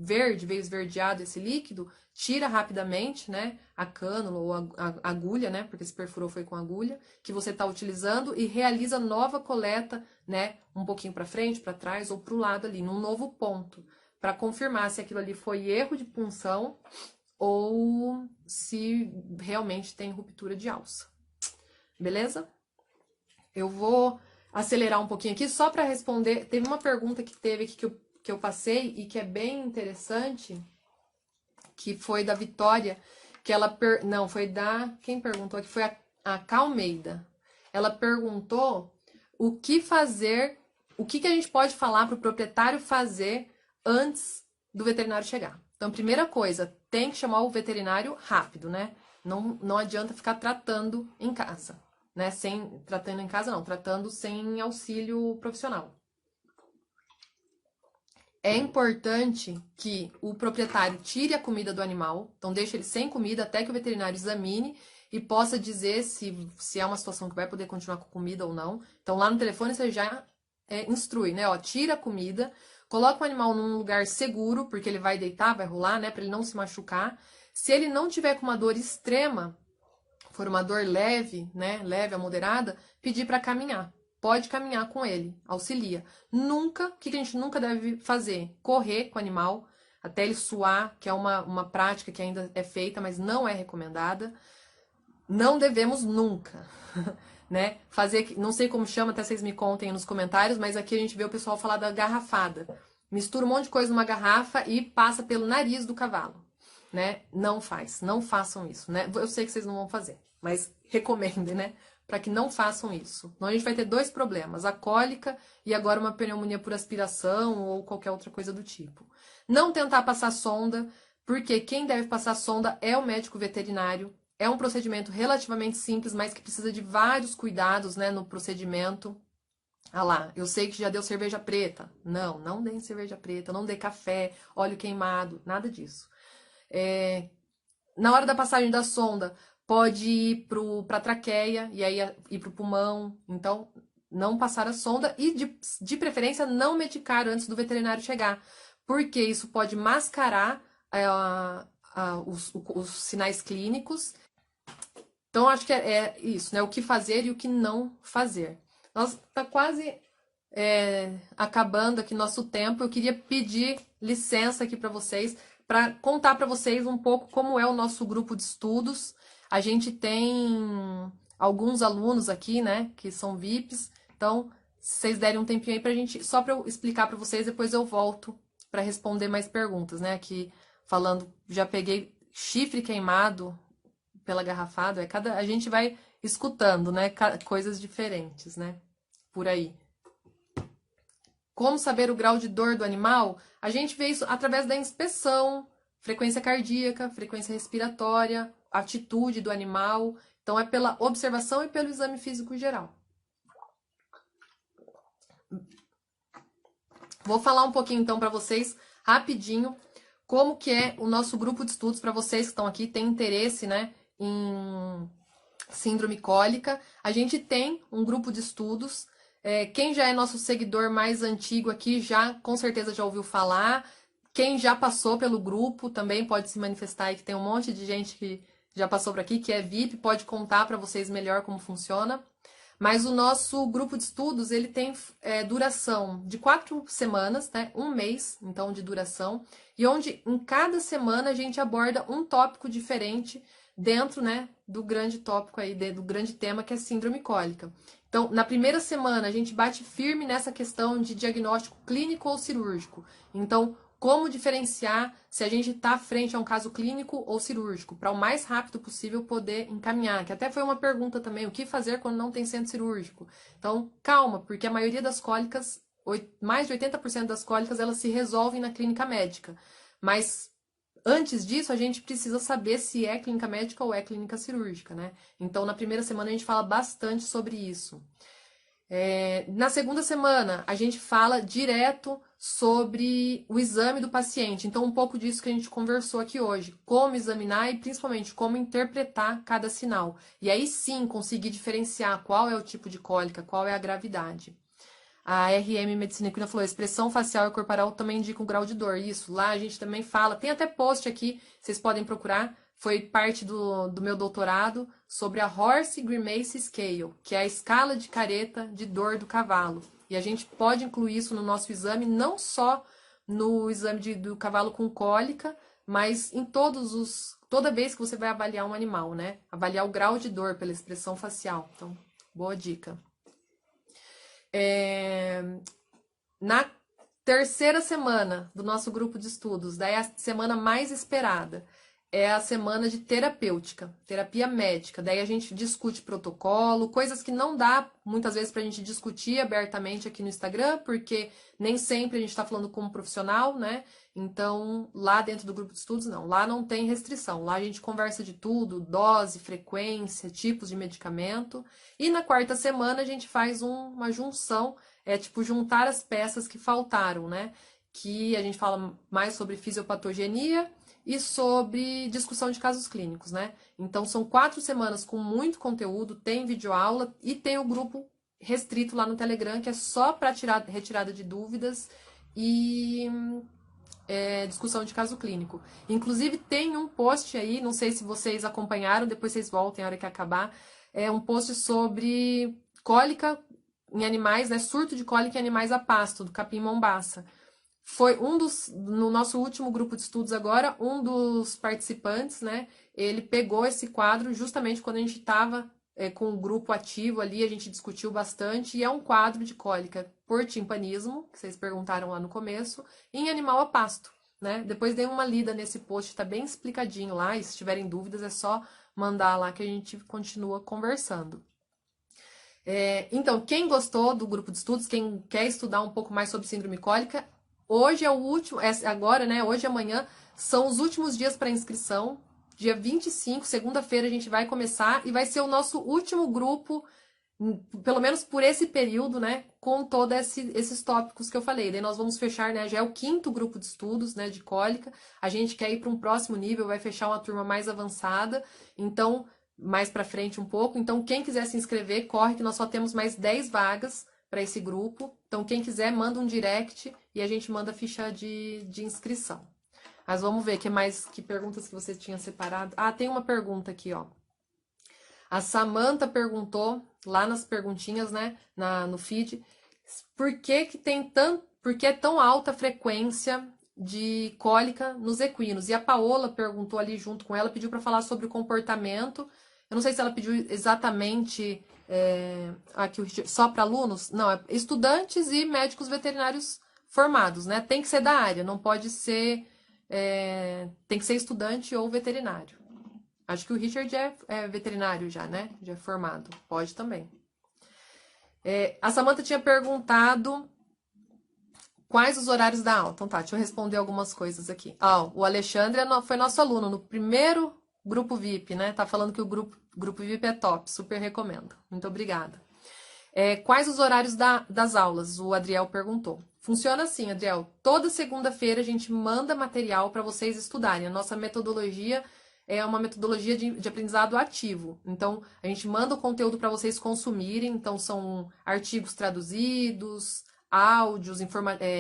esverdeado esse líquido, tira rapidamente, né, a cânula ou a agulha, né, porque se perfurou foi com agulha, que você está utilizando e realiza nova coleta, né, um pouquinho para frente, para trás ou para o lado ali, num novo ponto, para confirmar se aquilo ali foi erro de punção ou se realmente tem ruptura de alça. Beleza? Eu vou acelerar um pouquinho aqui só para responder. Teve uma pergunta que teve aqui que eu passei e que é bem interessante, que foi da Vitória, que ela não, foi da quem perguntou aqui foi a Calmeida. Ela perguntou o que fazer, o que a gente pode falar para o proprietário fazer antes do veterinário chegar. Então, primeira coisa, tem que chamar o veterinário rápido, né? Não adianta ficar tratando em casa. Né, tratando em casa não, tratando sem auxílio profissional. É importante que o proprietário tire a comida do animal, então deixe ele sem comida até que o veterinário examine e possa dizer se é uma situação que vai poder continuar com comida ou não. Então lá no telefone você já instrui, né, ó, tira a comida, coloca o animal num lugar seguro, porque ele vai deitar, vai rolar, né, para ele não se machucar. Se ele não tiver com uma dor extrema, for uma dor leve, né, leve a moderada, pedir para caminhar. Pode caminhar com ele, auxilia. Nunca, o que a gente nunca deve fazer? Correr com o animal até ele suar, que é uma prática que ainda é feita, mas não é recomendada. Não devemos nunca né? Fazer, não sei como chama, até vocês me contem nos comentários, mas aqui a gente vê o pessoal falar da garrafada. Mistura um monte de coisa numa garrafa e passa pelo nariz do cavalo, né? Não faz, não façam isso, né? Eu sei que vocês não vão fazer, mas recomendem, né? Para que não façam isso. Então a gente vai ter dois problemas, a cólica e agora uma pneumonia por aspiração ou qualquer outra coisa do tipo. Não tentar passar sonda, porque quem deve passar sonda é o médico veterinário. É um procedimento relativamente simples, mas que precisa de vários cuidados, né, no procedimento. Ah lá, eu sei que já deu cerveja preta. Não, não dê cerveja preta, não dê café, óleo queimado, nada disso. Na hora da passagem da sonda, pode ir para a traqueia e aí ir para o pulmão. Então, não passar a sonda e, de preferência, não medicar antes do veterinário chegar, porque isso pode mascarar os sinais clínicos. Então, acho que é isso, né? O que fazer e o que não fazer. Nós tá quase acabando aqui nosso tempo. Eu queria pedir licença aqui para vocês, para contar para vocês um pouco como é o nosso grupo de estudos. A gente tem alguns alunos aqui, né, que são VIPs. Então, se vocês derem um tempinho aí pra gente, só para eu explicar para vocês, depois eu volto para responder mais perguntas, né? Aqui falando, já peguei chifre queimado pela garrafada, a gente vai escutando, né, coisas diferentes, né, por aí. Como saber o grau de dor do animal? A gente vê isso através da inspeção, frequência cardíaca, frequência respiratória, atitude do animal. Então, é pela observação e pelo exame físico geral. Vou falar um pouquinho, então, para vocês, rapidinho, como que é o nosso grupo de estudos, para vocês que estão aqui, têm interesse, né, em síndrome cólica. A gente tem um grupo de estudos. Quem já é nosso seguidor mais antigo aqui, já com certeza já ouviu falar. Quem já passou pelo grupo também pode se manifestar aí, que tem um monte de gente que já passou por aqui, que é VIP, pode contar para vocês melhor como funciona. Mas o nosso grupo de estudos, ele tem duração de 4 semanas, né? Um mês, então, de duração. E onde, em cada semana, a gente aborda um tópico diferente dentro, né, do grande tópico aí, do grande tema que é síndrome cólica. Então, na primeira semana, a gente bate firme nessa questão de diagnóstico clínico ou cirúrgico. Então, como diferenciar se a gente está frente a um caso clínico ou cirúrgico, para o mais rápido possível poder encaminhar. Que até foi uma pergunta também, o que fazer quando não tem centro cirúrgico? Então, calma, porque a maioria das cólicas, mais de 80% das cólicas, elas se resolvem na clínica médica. Mas antes disso, a gente precisa saber se é clínica médica ou é clínica cirúrgica, né? Então, na primeira semana, a gente fala bastante sobre isso. Na segunda semana, a gente fala direto sobre o exame do paciente. Então, um pouco disso que a gente conversou aqui hoje. Como examinar e, principalmente, como interpretar cada sinal. E aí sim, conseguir diferenciar qual é o tipo de cólica, qual é a gravidade. A RM Medicina Equina falou, expressão facial e corporal também indica um grau de dor. Isso, lá a gente também fala. Tem até post aqui, vocês podem procurar. Foi parte do meu doutorado sobre a Horse Grimace Scale, que é a escala de careta de dor do cavalo. E a gente pode incluir isso no nosso exame, não só no exame do cavalo com cólica, mas em toda vez que você vai avaliar um animal, né? Avaliar o grau de dor pela expressão facial. Então, boa dica. Na terceira semana do nosso grupo de estudos, daí a semana mais esperada, é a semana de terapêutica, terapia médica. Daí a gente discute protocolo, coisas que não dá muitas vezes para a gente discutir abertamente aqui no Instagram, porque nem sempre a gente está falando como profissional, né? Então, lá dentro do grupo de estudos, não. Lá não tem restrição. Lá a gente conversa de tudo, dose, frequência, tipos de medicamento. E na quarta semana a gente faz uma junção, tipo juntar as peças que faltaram, né? Que a gente fala mais sobre fisiopatogenia e sobre discussão de casos clínicos, né? Então, são 4 semanas com muito conteúdo, tem videoaula e tem o grupo restrito lá no Telegram, que é só para retirada de dúvidas e discussão de caso clínico. Inclusive, tem um post aí, não sei se vocês acompanharam, depois vocês voltem a hora que acabar, um post sobre cólica em animais, né? Surto de cólica em animais a pasto, do Capim Mombaça. Foi no nosso último grupo de estudos agora, um dos participantes, né? Ele pegou esse quadro justamente quando a gente estava com o grupo ativo ali, a gente discutiu bastante, e é um quadro de cólica por timpanismo, que vocês perguntaram lá no começo, em animal a pasto, né? Depois dei uma lida nesse post, tá bem explicadinho lá, e se tiverem dúvidas é só mandar lá que a gente continua conversando. Então, quem gostou do grupo de estudos, quem quer estudar um pouco mais sobre síndrome cólica, hoje é o último, agora, né? Hoje e amanhã são os últimos dias para inscrição. Dia 25, segunda-feira, a gente vai começar e vai ser o nosso último grupo, pelo menos por esse período, né? Com todos esses tópicos que eu falei. Daí nós vamos fechar, né? Já é o quinto grupo de estudos, né? De cólica. A gente quer ir para um próximo nível, vai fechar uma turma mais avançada. Então, mais para frente um pouco. Então, quem quiser se inscrever, corre que nós só temos mais 10 vagas para esse grupo. Então, quem quiser, manda um direct e a gente manda a ficha de inscrição. Mas vamos ver que perguntas que você tinha separado. Ah, tem uma pergunta aqui, ó. A Samantha perguntou lá nas perguntinhas, né, no feed, por que é tão alta a frequência de cólica nos equinos? E a Paola perguntou ali junto com ela, pediu para falar sobre o comportamento. Eu não sei se ela pediu exatamente aqui só para alunos. Não, é estudantes e médicos veterinários formados, né? Tem que ser da área, não pode ser. Tem que ser estudante ou veterinário. Acho que o Richard é veterinário já, né? Já é formado. Pode também. A Samantha tinha perguntado quais os horários da aula. Então tá, deixa eu responder algumas coisas aqui. O Alexandre foi nosso aluno no primeiro grupo VIP, né? Tá falando que o grupo VIP é top, super recomendo. Muito obrigada. Quais os horários das aulas? O Adriel perguntou. Funciona assim, Adriel. Toda segunda-feira a gente manda material para vocês estudarem. A nossa metodologia é uma metodologia de aprendizado ativo. Então, a gente manda o conteúdo para vocês consumirem. Então, são artigos traduzidos, áudios,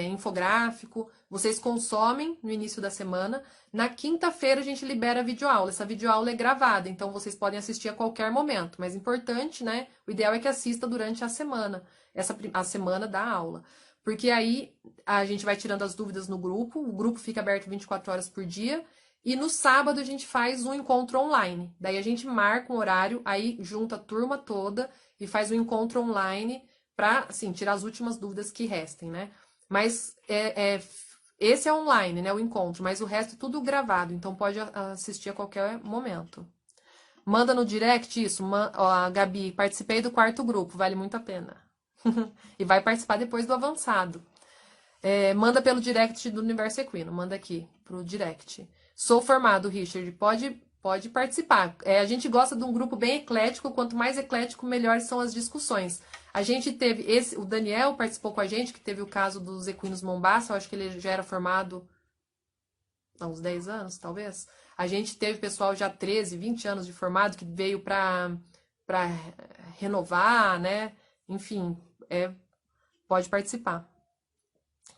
infográfico. Vocês consomem no início da semana. Na quinta-feira, a gente libera a videoaula. Essa videoaula é gravada, então vocês podem assistir a qualquer momento. Mas importante, né? O ideal é que assista durante a semana, a semana da aula. Porque aí a gente vai tirando as dúvidas no grupo, o grupo fica aberto 24 horas por dia, e no sábado a gente faz um encontro online. Daí a gente marca um horário, aí junta a turma toda e faz um encontro online para, assim, tirar as últimas dúvidas que restem, né? Mas esse é online, né, o encontro, mas o resto é tudo gravado, então pode assistir a qualquer momento. Manda no direct isso, a Gabi, participei do quarto grupo, vale muito a pena. E vai participar depois do avançado. Manda pelo direct do Universo Equino, manda aqui pro direct. Sou formado, Richard, pode participar. A gente gosta de um grupo bem eclético, quanto mais eclético, melhor são as discussões. A gente teve o Daniel participou com a gente, que teve o caso dos equinos Mombasa, eu acho que ele já era formado há uns 10 anos, talvez. A gente teve pessoal já 13, 20 anos de formado que veio para renovar, né? Enfim, pode participar.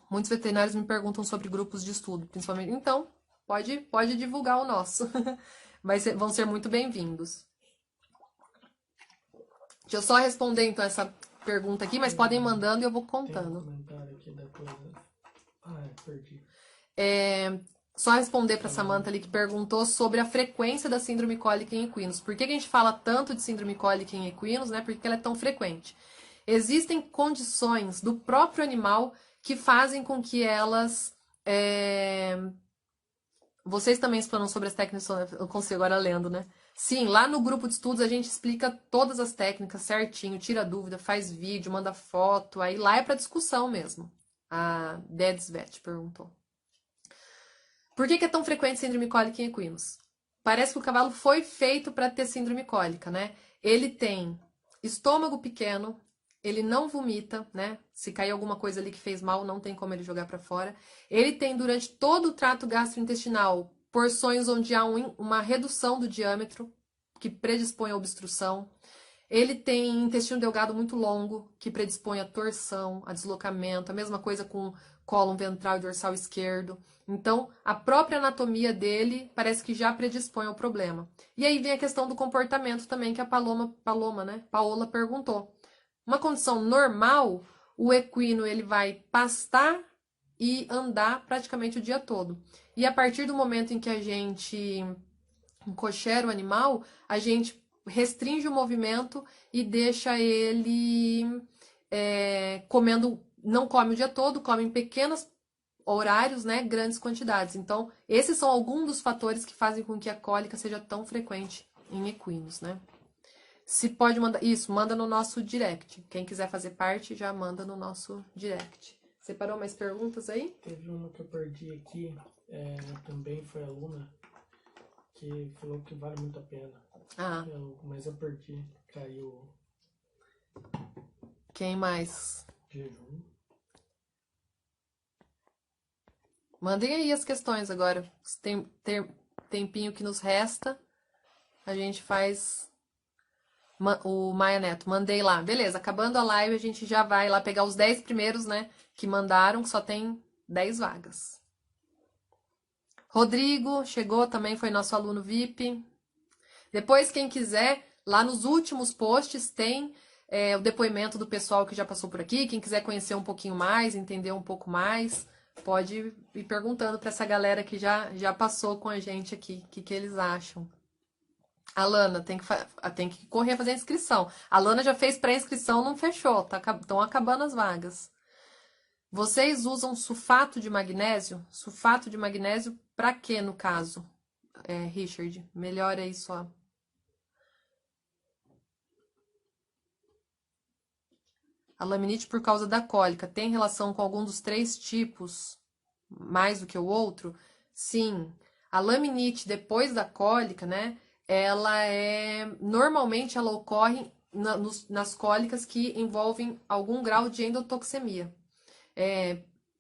Muitos veterinários me perguntam sobre grupos de estudo, principalmente. Então, pode divulgar o nosso. Vão ser muito bem-vindos. Deixa eu só responder, então, essa pergunta aqui, mas podem ir mandando e eu vou contando. Tem um comentário aqui da coisa. Perdi. Só responder para a Samantha ali que perguntou sobre a frequência da síndrome cólica em equinos. Por que a gente fala tanto de síndrome cólica em equinos, né? Por que ela é tão frequente? Existem condições do próprio animal que fazem com que elas... Vocês também explanam sobre as técnicas, eu consigo agora lendo, né? Sim, lá no grupo de estudos a gente explica todas as técnicas certinho, tira dúvida, faz vídeo, manda foto, aí lá é para discussão mesmo. A Dedsvet perguntou. Por que é tão frequente síndrome cólica em equinos? Parece que o cavalo foi feito para ter síndrome cólica, né? Ele tem estômago pequeno, ele não vomita, né? Se cair alguma coisa ali que fez mal, não tem como ele jogar para fora. Ele tem durante todo o trato gastrointestinal porções onde há uma redução do diâmetro que predispõe à obstrução. Ele tem intestino delgado muito longo, que predispõe à torção, a deslocamento, a mesma coisa com cólon ventral e dorsal esquerdo. Então, a própria anatomia dele parece que já predispõe ao problema. E aí vem a questão do comportamento também, que a Paola perguntou. Uma condição normal, o equino ele vai pastar e andar praticamente o dia todo. E a partir do momento em que a gente encocheira o animal, a gente restringe o movimento e deixa ele comendo, não come o dia todo, come em pequenos horários, né, grandes quantidades. Então, esses são alguns dos fatores que fazem com que a cólica seja tão frequente em equinos, né? Se pode mandar, isso, manda no nosso direct. Quem quiser fazer parte, já manda no nosso direct. Separou mais perguntas aí? Teve uma que eu perdi aqui, também foi aluna, que falou que vale muito a pena. Mas eu perdi, caiu. Quem mais? Jejum. Mandem aí as questões agora. Tem tempinho que nos resta, a gente faz o Maia Neto. Mandei lá. Beleza, acabando a live, a gente já vai lá pegar os 10 primeiros, né, que mandaram, que só tem 10 vagas. Rodrigo chegou também, foi nosso aluno VIP. Depois, quem quiser, lá nos últimos posts tem o depoimento do pessoal que já passou por aqui. Quem quiser conhecer um pouquinho mais, entender um pouco mais, pode ir perguntando para essa galera que já passou com a gente aqui, o que eles acham. A Lana tem que correr a fazer a inscrição. A Lana já fez pré-inscrição, não fechou, estão acabando as vagas. Vocês usam sulfato de magnésio? Sulfato de magnésio para quê, no caso? Richard, melhora aí só. A laminite por causa da cólica tem relação com algum dos 3 tipos, mais do que o outro? Sim. A laminite depois da cólica, né? Normalmente ela ocorre nas cólicas que envolvem algum grau de endotoxemia.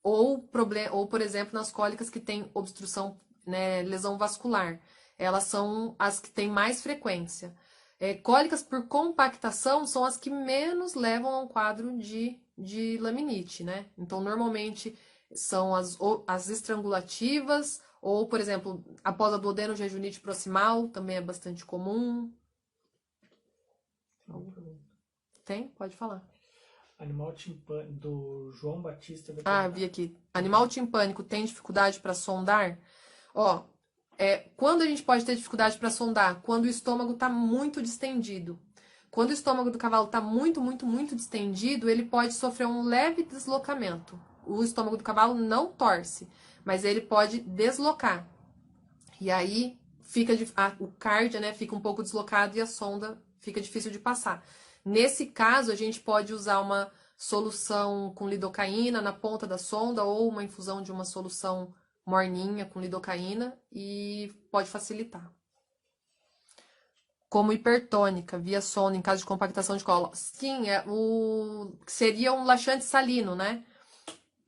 Ou, por exemplo, nas cólicas que têm obstrução, né, lesão vascular. Elas são as que têm mais frequência. Cólicas por compactação são as que menos levam a um quadro de laminite, né? Então, normalmente são as estrangulativas, ou, por exemplo, após a duodenojejunite proximal, também é bastante comum. Tem? Pode falar. Animal timpânico, do João Batista. Vi aqui. Animal timpânico tem dificuldade para sondar? Quando a gente pode ter dificuldade para sondar? Quando o estômago está muito distendido. Quando o estômago do cavalo está muito, muito, muito distendido, ele pode sofrer um leve deslocamento. O estômago do cavalo não torce, mas ele pode deslocar. E aí o cárdia, né, fica um pouco deslocado e a sonda fica difícil de passar. Nesse caso, a gente pode usar uma solução com lidocaína na ponta da sonda ou uma infusão de uma solução morninha com lidocaína e pode facilitar. Como hipertônica, via sonda em caso de compactação de colo. Sim, seria um laxante salino, né?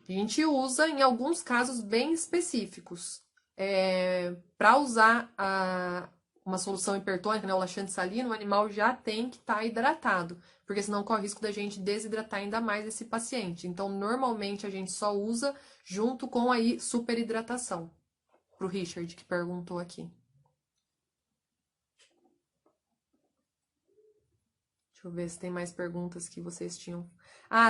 A gente usa em alguns casos bem específicos. Para usar uma solução hipertônica, né, o laxante salino, o animal já tem que estar hidratado, porque senão corre o risco da gente desidratar ainda mais esse paciente. Então, normalmente, a gente só usa junto com a superidratação. Para o Richard, que perguntou aqui. Deixa eu ver se tem mais perguntas que vocês tinham.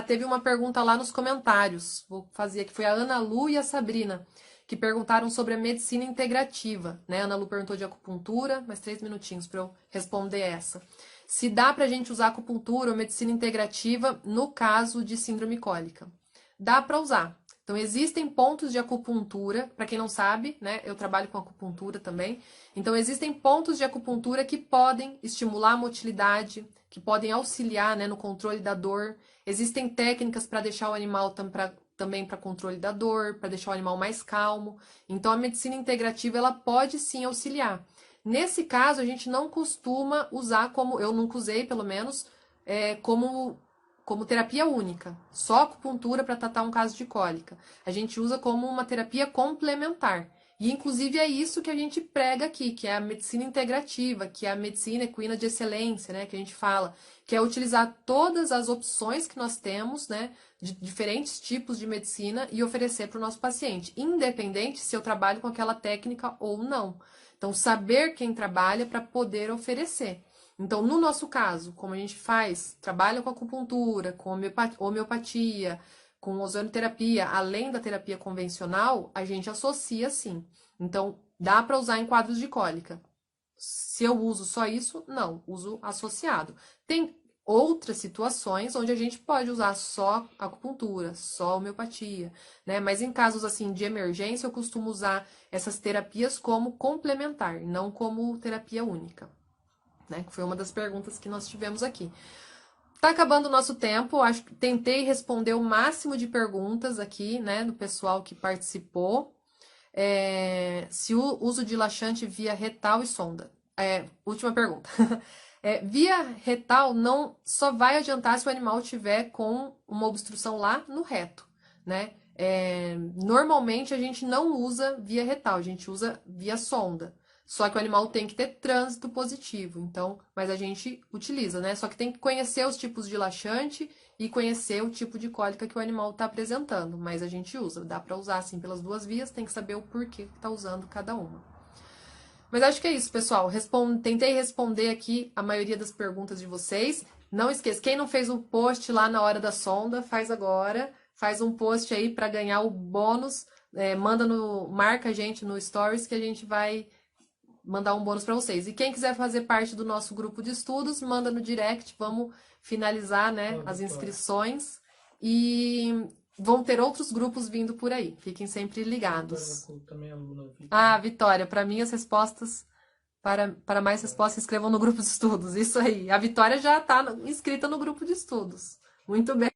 Teve uma pergunta lá nos comentários. Vou fazer aqui. Foi a Ana Lu e a Sabrina, que perguntaram sobre a medicina integrativa, né? A Ana Lu perguntou de acupuntura, mais 3 minutinhos para eu responder essa. Se dá para a gente usar acupuntura ou medicina integrativa no caso de síndrome cólica? Dá para usar. Então, existem pontos de acupuntura, para quem não sabe, né? Eu trabalho com acupuntura também. Então, existem pontos de acupuntura que podem estimular a motilidade, que podem auxiliar, né, no controle da dor. Existem técnicas para deixar o animal também para controle da dor, para deixar o animal mais calmo. Então, a medicina integrativa, ela pode sim auxiliar. Nesse caso, a gente não costuma usar eu nunca usei, pelo menos, como terapia única. Só acupuntura para tratar um caso de cólica. A gente usa como uma terapia complementar. E, inclusive, é isso que a gente prega aqui, que é a medicina integrativa, que é a medicina equina de excelência, né, que a gente fala, que é utilizar todas as opções que nós temos, né, de diferentes tipos de medicina e oferecer para o nosso paciente, independente se eu trabalho com aquela técnica ou não. Então, saber quem trabalha para poder oferecer. Então, no nosso caso, como a gente trabalha com acupuntura, com homeopatia, com ozonoterapia, além da terapia convencional, a gente associa sim. Então, dá para usar em quadros de cólica. Se eu uso só isso, não, uso associado. Tem outras situações onde a gente pode usar só acupuntura, só homeopatia, né? Mas em casos assim de emergência, eu costumo usar essas terapias como complementar, não como terapia única, né? Que foi uma das perguntas que nós tivemos aqui. Tá acabando o nosso tempo, acho que tentei responder o máximo de perguntas aqui, né, do pessoal que participou. Se o uso de laxante via retal e sonda. Última pergunta. Via retal não só vai adiantar se o animal tiver com uma obstrução lá no reto, né? Normalmente a gente não usa via retal, a gente usa via sonda. Só que o animal tem que ter trânsito positivo, então, mas a gente utiliza, né? Só que tem que conhecer os tipos de laxante e conhecer o tipo de cólica que o animal está apresentando, mas a gente usa. Dá para usar assim pelas duas vias, tem que saber o porquê que está usando cada uma. Mas acho que é isso, pessoal. Tentei responder aqui a maioria das perguntas de vocês. Não esqueça, quem não fez o post lá na hora da sonda, faz agora. Faz um post aí para ganhar o bônus. Marca a gente no Stories que a gente vai mandar um bônus para vocês. E quem quiser fazer parte do nosso grupo de estudos, manda no direct. Vamos finalizar, né, as inscrições. E vão ter outros grupos vindo por aí. Fiquem sempre ligados. Também aluna, Vitória. Ah, Vitória, para mim as respostas, para mais respostas, inscrevam no grupo de estudos. Isso aí. A Vitória já está inscrita no grupo de estudos. Muito bem.